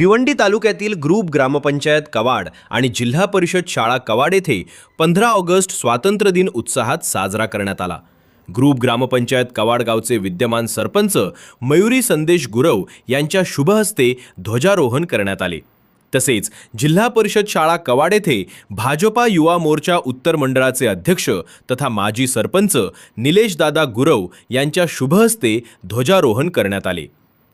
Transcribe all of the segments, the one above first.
भिवंडी तालुक्यातील ग्रुप ग्रामपंचायत कवाड आणि जिल्हा परिषद शाळा कवाड येथे 15 ऑगस्ट स्वातंत्र्य दिन उत्साहात साजरा करण्यात आला। ग्रुप ग्रामपंचायत कवाड गावचे विद्यमान सरपंच मयुरी संदेश गुरव यांच्या शुभ हस्ते ध्वजारोहण करण्यात आले। तसेच जिल्हा परिषद शाळा कवाड येथे भाजपा युवा मोर्चा उत्तर मंडळाचे अध्यक्ष तथा माजी सरपंच निलेश दादा गुरव यांच्या शुभ हस्ते ध्वजारोहण करण्यात आले।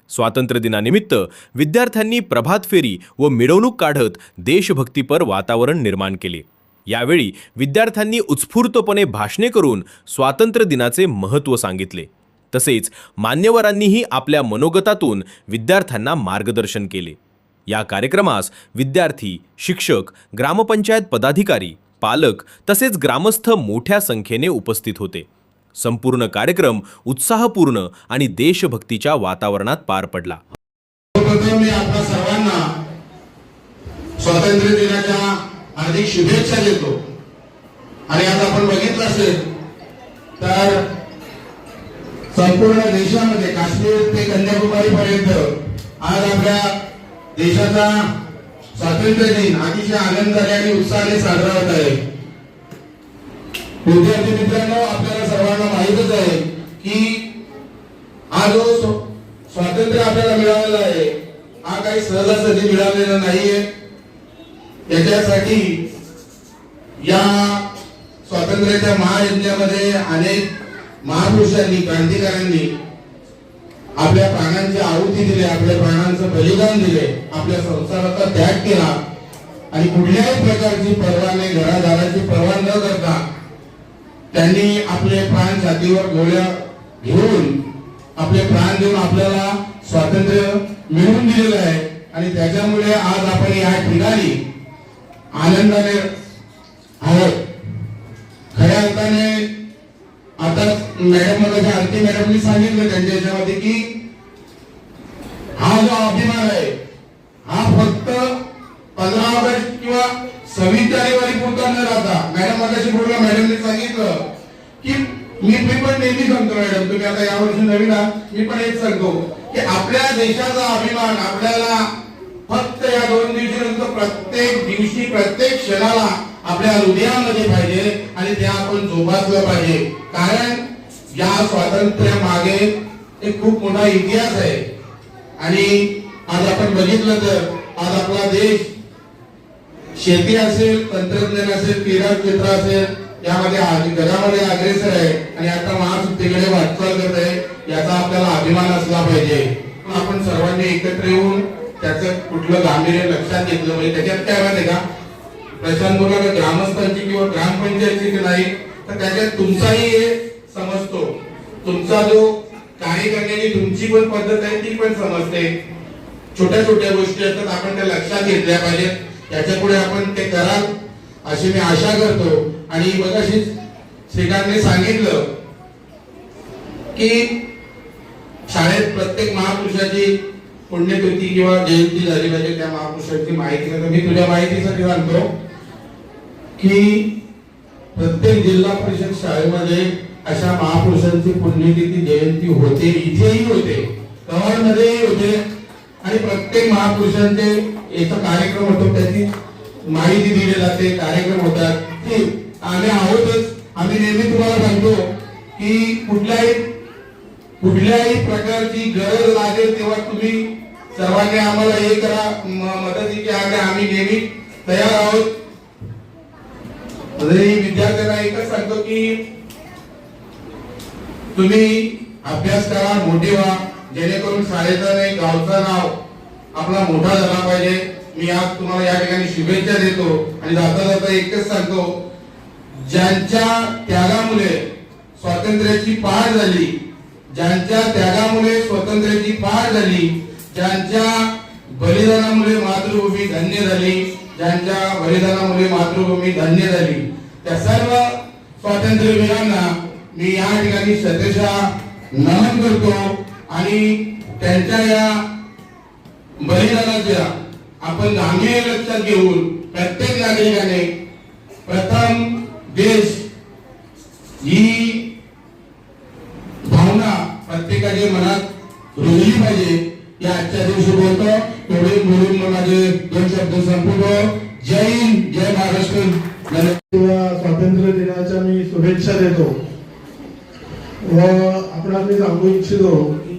स्वातंत्र्य दिनानिमित्त विद्यार्थ्यांनी प्रभात फेरी व मिरवणूक काढत देशभक्तीपर वातावरण निर्माण केले। यावेळी विद्यार्थ्यांनी उत्स्फूर्तपणे भाषणे करून स्वातंत्र्य दिनाचे महत्त्व सांगितले। तसेच मान्यवरांनीही आपल्या मनोगतातून विद्यार्थ्यांना मार्गदर्शन केले। या कार्यक्रमास विद्यार्थी, शिक्षक, ग्रामपंचायत पदाधिकारी, पालक तसेच ग्रामस्थ मोठ्या संख्येने उपस्थित होते। संपूर्ण कार्यक्रम उत्साहपूर्ण आणि देशभक्तीच्या वातावरणात पार पडला। सर्वप्रथम मी आपल्या सर्वांना स्वातंत्र्य दिनाच्या हार्दिक शुभेच्छा देतो। आणि आज आपण बघितलं असेल तर संपूर्ण देशामध्ये काश्मीर ते कन्याकुमारी पर्यंत आज आपल्या देशाचा स्वातंत्र्य दिन अतिशय आनंदाने आणि उत्साहाने साजरा होत आहे। विद्यार्थी मित्रांनो, आपल्याला सर्वांना माहितच आहे की हा जो स्वातंत्र्य आपल्याला मिळालेला आहे हा काही सहजासहजी मिळालेला नाहीये। याच्यासाठी या स्वातंत्र्याच्या महायज्ञामध्ये अनेक महापुरुषांनी, क्रांतिकारकांनी आपल्या प्राणांची आहुती दिली, आपल्या प्राणांचं बलिदान दिले, आपल्या संसाराचा त्याग केला आणि कुठल्याही प्रकारची पर्वा नाही, घरादाराची पर्वा न करता त्यांनी आपले प्राण छातीवर गोळ्या घेऊन आपले प्राण देऊन आपल्याला स्वातंत्र्य मिळवून दिलेलं आहे। आणि त्याच्यामुळे आज आपण या ठिकाणी आनंदाने आहोत। खऱ्या अर्थाने आता आरती मॅडमनी सांगितलं त्यांच्या याच्यामध्ये की हा जो अभिमान आहे हा फक्त 15 ऑगस्ट किंवा 26 जानेवारी पुरता न राहता, मॅडम मगाशी बोलला, मॅडमने सांगितलं की मी पण नेहमी सांगतो मॅडम, तुम्ही आता यावर्षी नवीन आहात, मी पण हेच सांगतो की आपल्या देशाचा अभिमान आपल्याला फक्त या 2 दिवसानंतर प्रत्येक दिवशी, प्रत्येक क्षणाला आपल्या हृदयामध्ये पाहिजे आणि ते आपण जोपासलं पाहिजे। कारण या स्वातंत्र्य मागे एक खूप मोठा इतिहास आहे। आणि आज आपण बघितलं तर आज आपला देश शेती असेल, तंत्रज्ञान असेल, क्रीडा क्षेत्र असेल, यामध्ये जगामध्ये अग्रेसर आहे आणि आता महासत्तेकडे वाटचाल करत आहे। याचा आपल्याला अभिमान असला पाहिजे। आपण सर्वांनी एकत्र येऊन त्याचं कुठलं गांभीर्य लक्षात घेतलं पाहिजे। त्याच्यात काय माहिती का, प्रशांत बोला ग्रामस्थांची किंवा ग्रामपंचायतची नाही, तर त्याच्यात तुमचाही हे समजतो, तुमचा जो कार्य करण्याची तुमची पण पद्धत आहे ती पण समजते। छोट्या छोट्या गोष्टी असतात, आपण त्या लक्षात घेतल्या पाहिजेत। याच्या पुढे आपण ते कराल अशी मी आशा करतो। आणि मगाशी श्रीकांतने सांगितलं की शाळेत प्रत्येक महापुरुषाची पुण्यतिथी किंवा जयंती झाली पाहिजे, त्या महापुरुषांची माहिती नाही। मी तुझ्या माहितीसाठी सांगतो की प्रत्येक जिल्हा परिषद शाळेमध्ये अशा महापुरुषांची पुण्यतिथी जयंती होते, इथेही होते, कवाडमध्येही होते आणि प्रत्येक महापुरुषांचे याचा कार्यक्रम होतो, त्याची माहिती दिली जाते, कार्यक्रम होतात। आम्ही आहोतच, आम्ही नेहमी तुम्हाला सांगतो की कुठल्याही प्रकारची गरज लागेल तेव्हा तुम्ही सर्वांनी आम्हाला हे करा, मदतीची आम्ही नेहमी तयार आहोत। विद्यार्थ्यांना एकच सांगतो की तुम्ही अभ्यास करा, मोठे व्हा, जेणेकरून शाळेचं नाही गावचं नाव आपला मोठा झाला पाहिजे। मी आज तुम्हाला या ठिकाणी शुभेच्छा देतो आणि जाता जाता एकच सांगतो, ज्यांच्या त्यागामुळे स्वातंत्र्याची पहाट झाली, ज्यांच्या त्यागामुळे स्वातंत्र्याची पहाट झाली, ज्यांच्या बलिदानामुळे मातृभूमी धन्य झाली, ज्यांच्या बलिदानामुळे मातृभूमी धन्य झाली, त्या सर्व स्वातंत्र्यवीरांना मी या ठिकाणी शतशः नमन करतो। आणि त्यांच्या या बलिदानाच्या आपण गांभीर्य लक्षात घेऊन प्रत्येक नागरिकाने प्रथम देश ही भावना प्रत्येकाच्या मनात रुजली पाहिजे। या आजच्या दिवशी बोलतो, एवढे बोलून माझे 2 शब्द संपवतो. जय हिंद, जय महाराष्ट्र. किंवा स्वातंत्र्य दिनाच्या मी शुभेच्छा देतो व आपणास मी सांगू इच्छितो की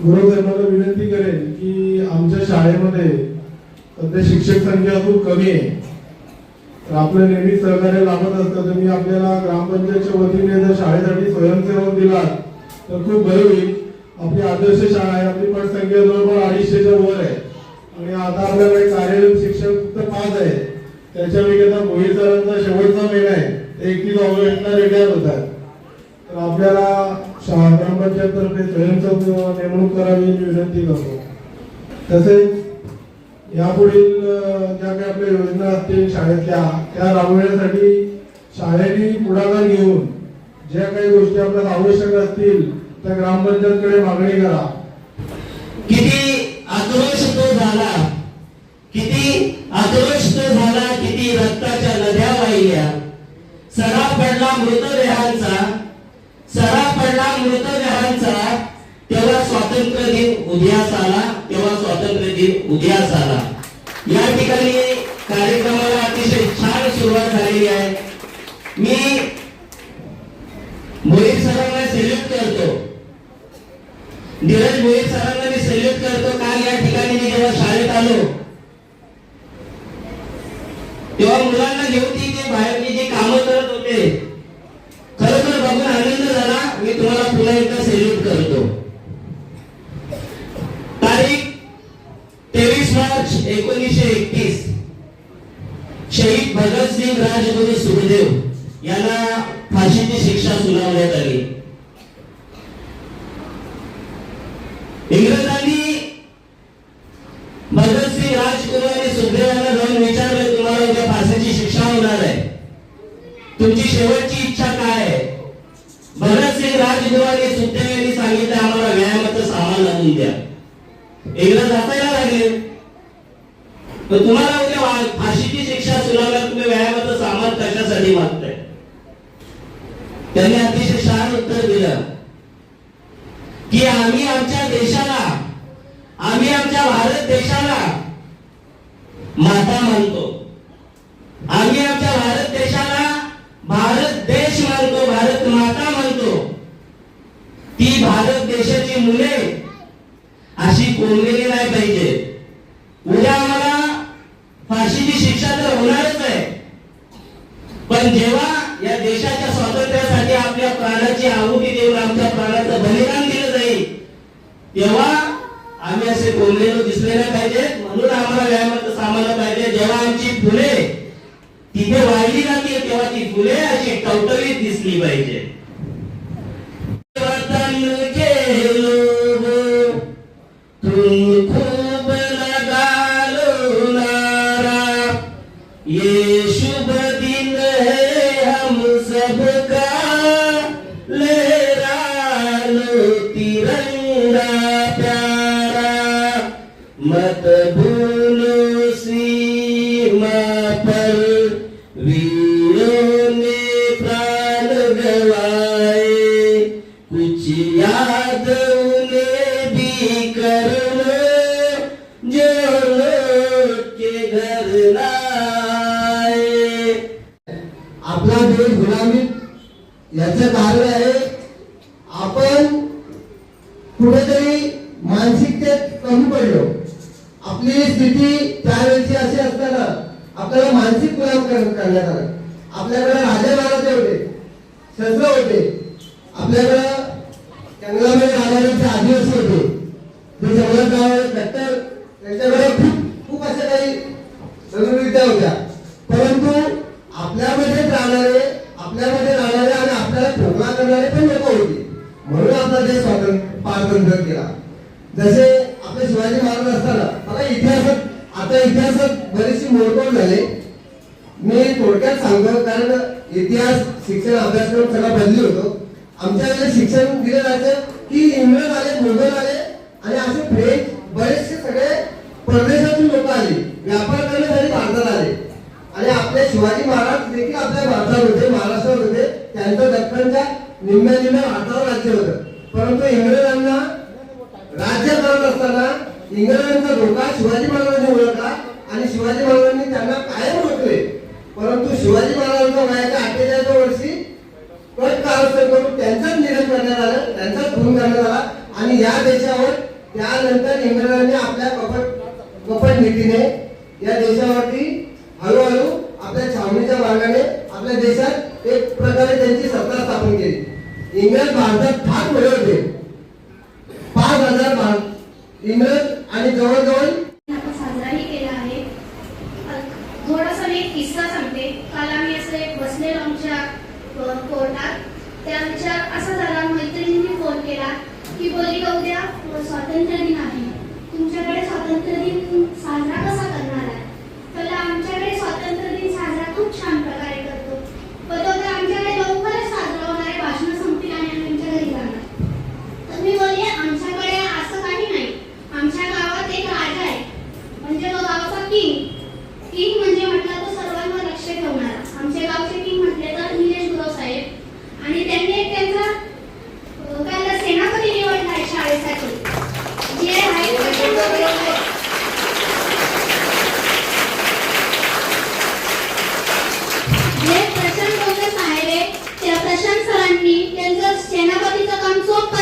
गुरुधर्माला विनंती करेन की आमच्या शाळेमध्ये सध्या शिक्षक संख्या खूप कमी आहे. तर आपलं नेहमी सहकार्य लाभत असतं. तुम्ही आपल्याला ग्रामपंचायतच्या वतीने जर शाळेसाठी स्वयंसेवक दिला तर खूप बरे होईल. आपली आदर्श शाळा आहे, आपली पटसंख्या जवळपास 250च्या वर आहे आणि आता आपल्याकडे कार्यरत शिक्षक फक्त 5 आहे. त्याच्यापैकी आता भोईर सरांचा शेवटचा महिना आहे, 31 ऑगस्टला रिटायर होतात. तर आपल्याला ग्रामपंचायत तर्फे स्वयंसेवक नेमणूक करावी ही विनंती करतो. तसेच यापुढील ज्या काही आपल्या योजना असतील शाळेतल्या त्या राबवण्यासाठी शाळेने पुढाकार घेऊन ज्या काही गोष्टी आपल्याला आवश्यक असतील त्या ग्रामपंचायतकडे मागणी करा. किती आक्रोश तो झाला, किती आक्रोश तो झाला, किती रक्ताच्या नद्या वाहिल्या. सडा पडला मृतदेहांचा, सडा पडला मृतदेहांचा. तेव्हा स्वातंत्र्य दिन उद्यास आला, तेव्हा स्वातंत्र्य दिन उद्यास आला. या ठिकाणी कार्यक्रमाला अतिशय छान सुरुवात झालेली आहे. मी भोईर सरांना सेल्यूट करतो, धीरज भोईर सरांना मी सेल्यूट करतो. काल या ठिकाणी मी जेव्हा शाळेत आलो तेव्हा मुलांना घेऊन ते बाहेरची जी कामं करत होते, खरोखर बघून आनंद झाला. मी तुम्हाला पुन्हा एकदा सेल्यूट करतो. तारीख 23 मार्च 1931 शहीद भगतसिंग राजगुरू सुखदेव यांना फाशीची शिक्षा सुनावण्यात आली. इंग्रजांनी भगतसिंग राजगुरू आणि सुखदेव यांना जाऊन विचारलं, तुम्हाला उद्या फाशीची शिक्षा होणार आहे, तुमची शेवटची इच्छा काय आहे? भगतसिंग राजगुरू आणि सुखदेव यांनी सांगितलं, आम्हाला व्यायामाचं सामान आणून द्या. इंग्रज हसायला लागले, तर तुम्हाला उद्या फाशीची शिक्षा सुनावल्यावर तुम्ही व्यायामाचं सामान कशासाठी मागताय? त्यांनी अतिशय छान उत्तर दिलं की आम्ही आमच्या देशाला, आम्ही आमच्या भारत देशाला माता मानतो. आम्ही आमच्या भारत देशाला भारत देश मानतो, भारत माता मानतो. ती भारत देशाची मुले अशी कोंबलेली नाही पाहिजे. उद्या आम्हाला फाशीची शिक्षा तर होणारच आहे, पण जेव्हा या देशाच्या स्वातंत्र्यासाठी आपल्या प्राणाची आहुती देऊन आमच्या प्राणाचं बलिदान दिलं जाईल तेव्हा आम्ही असे कोंबलेलो दिसले नाही पाहिजे. म्हणून आम्हाला व्यायामाचं सामान पाहिजे. जेव्हा आमची फुले तिथे वाहिली जातील तेव्हा ती फुले अशी टवटवीत दिसली पाहिजे. वतन के लोगों तुम खूब लगा लो नारा, ये शुभ दिन है हम सबका, लहरा लो तिरंगा प्यारा, मत भूलो सीमा पर वीरों ने प्राण गवाए, कुछ याद उन्हें भी कर लो जो लौट के घर ना आए. आपला देश गुलामी याचं कारण आहे आपण कुठेतरी मानसिकतेत कमी पडलो. आपली स्थिती त्यावेळेची अशी असताना आपल्याला मानसिक गुलाम करण्यात आलं. आपल्याकडे राजे महाराजे होते, शस्त्र होते, आपल्याकडे जंगलामध्ये राहणारे जे आदिवासी होते, जे जंगलात राहणारे कट्टर, त्यांच्याकडे खूप अशा काही रणनीत्या होत्या. परंतु आपल्यामध्ये राहणारे आणि आपल्याला ठोकळा करणारे पण लोक होते. म्हणून आपला देश स्वातंत्र्य केला. जसे आपले शिवाजी महाराज असताना मला इतिहासात बरेचसे मोडतोड झाले. मी थोडक्यात सांगतो, कारण इतिहास शिक्षण अभ्यासक्रम सगळा बदली होतो. आमच्या वेळेस शिक्षण दिलं जायचं की इंग्रज आले, मुघल आले आणि असे फ्रेंच बरेचसे सगळे परदेशातून लोक आले, व्यापार करण्यासाठी भारतात आले. आणि आपले शिवाजी महाराज देखील आपल्या भारतात होते, महाराष्ट्रात होते. त्यांचं दख्खनच्या निम्म्या भागावर राज्य होतं. परंतु इंग्रजांना राज्य करत असताना इंग्रजांचा धोका शिवाजी महाराजांनी ओळखला आणि शिवाजी महाराजांनी त्यांना कायम रोखले. परंतु शिवाजी महाराजांच्या वयाच्या 48व्या वर्षी कट कारस्थान करून त्यांचाच निधन करण्यात आलं, त्यांचाच खून करण्यात आला आणि या देशावर त्यानंतर इंग्रजांनी आपल्या कपट नीतीने या देशावरती हळूहळू आपल्या छावणीच्या मार्गाने आपल्या देशात एक प्रकारे त्यांची सत्ता स्थापन केली. इंग्रज भारतात फार मोठे होते. 5,000 इंग्रज आणि जवळजवळ आपण साजराही केला आहे. थोडासा मी एक किस्सा सांगते. काल आम्ही असे बसलेलो आमच्या कोर्टात. त्यांच्या असा झाला, मैत्रिणींनी फोन केला की बोलली का उद्या स्वातंत्र्य दिन आहे, तुमच्याकडे स्वातंत्र्य दिन साजरा कसा करणार आहे? तर आमच्याकडे स्वातंत्र्य दिन साजरा खूप छान प्रकारे करतो, पण तो तर आमच्याकडे लवकरच साजरा होणार आहे, भाषण संपतील आणि आम्ही आमच्या घरी जाणार. तर मी बोलले आमच्याकडे असं काही नाही. आमच्या गावात एक राजा आहे, म्हणजे तो गावचा किंग म्हणजे म्हटलं तो सर्वांवर लक्ष ठेवणारा. आमच्या गावचे किंग म्हटले तर निलेश गुरव साहेब, आणि त्यांनी एक त्यांचा सेनापती निवडला आहे शाळेसाठी, जे आहे जे प्रशांत डोंगरे साहेब आहे. त्या प्रशांत सरांनी त्यांचं सेनापतीचं काम चोख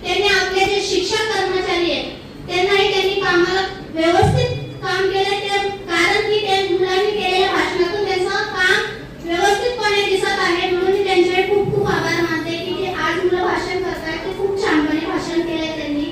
त्यांनी आपले जे शिक्षक कर्मचारी आहेत त्यांनाही त्यांनी कामाला व्यवस्थित काम केलं. कारण की त्या मुलांनी केलेल्या भाषणातून त्यांचं काम व्यवस्थितपणे दिसत आहे, म्हणून मी त्यांच्याकडे खूप खूप आभार मानते की जे आज मुलं भाषण करतात ते खूप छानपणे भाषण केलंय त्यांनी.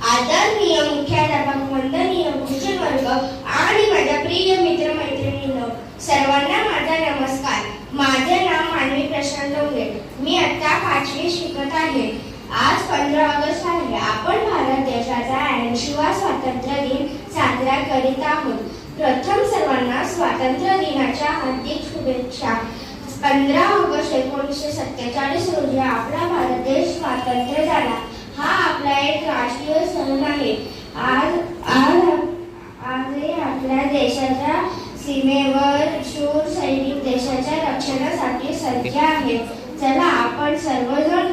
आदरणीय मुख्याध्यापक, वंदनीय गुरुजनवर्ग आणि माझ्या प्रिय मित्रमैत्रिणींनो, सर्वांना माझा नमस्कार. माझे नाव मानवी प्रशांत डोंगरे. मी आता 5वी शिकत आहे. आज 15 ऑगस्ट आहे. आपण भारत देशाचा 80वा स्वातंत्र्य दिन साजरा करीत आहोत. प्रथम सर्वांना स्वातंत्र्य दिनाच्या हार्दिक शुभेच्छा. 15 ऑगस्ट 1947 रोजी आपला भारत देश स्वातंत्र्य झाला. हा आपला एक राष्ट्रीय सण आहे. आज आपल्या देशाच्या सीमेवर शूर सैनिक देशाच्या रक्षणासाठी सज्ज आहेत. चला आपण सर्वजण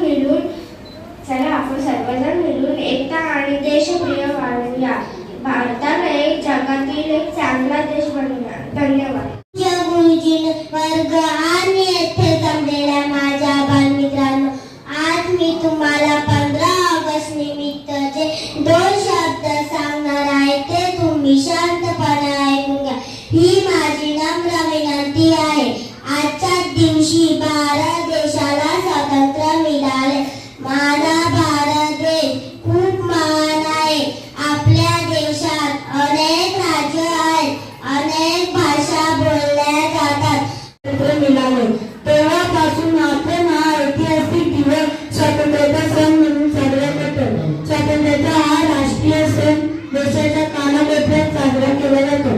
मिळून एकता आणि देशप्रिय वाढवूया. भारताला एक जगातील एक चांगला देश बनवूया. धन्यवाद. गुरुजी वर्ग आणि येथे जमलेल्या माझ्या बालमित्रांनो, आज मी तुम्हाला 15 ऑगस्ट निमित्तचे 2 शब्द सांगणार आहे. ते तुम्ही शांतपणे ऐकून घ्या. ही माझी नम्र विनंती आहे. आजच्या दिवशी भारत देशाला स्वातंत्र्य मिळाले. माझा भारत देश खूप महान आहे. आपल्या देशात अनेक राज्य आहेत, अनेक भाषा बोलल्या जातात. मिळाले तेव्हापासून आपण हा ऐतिहासिक दिवस स्वातंत्र्याचा सण म्हणून साजरा करतो. स्वातंत्र्याचा हा राष्ट्रीय सण देशाच्या कानाकोपऱ्यात साजरा केला जातो.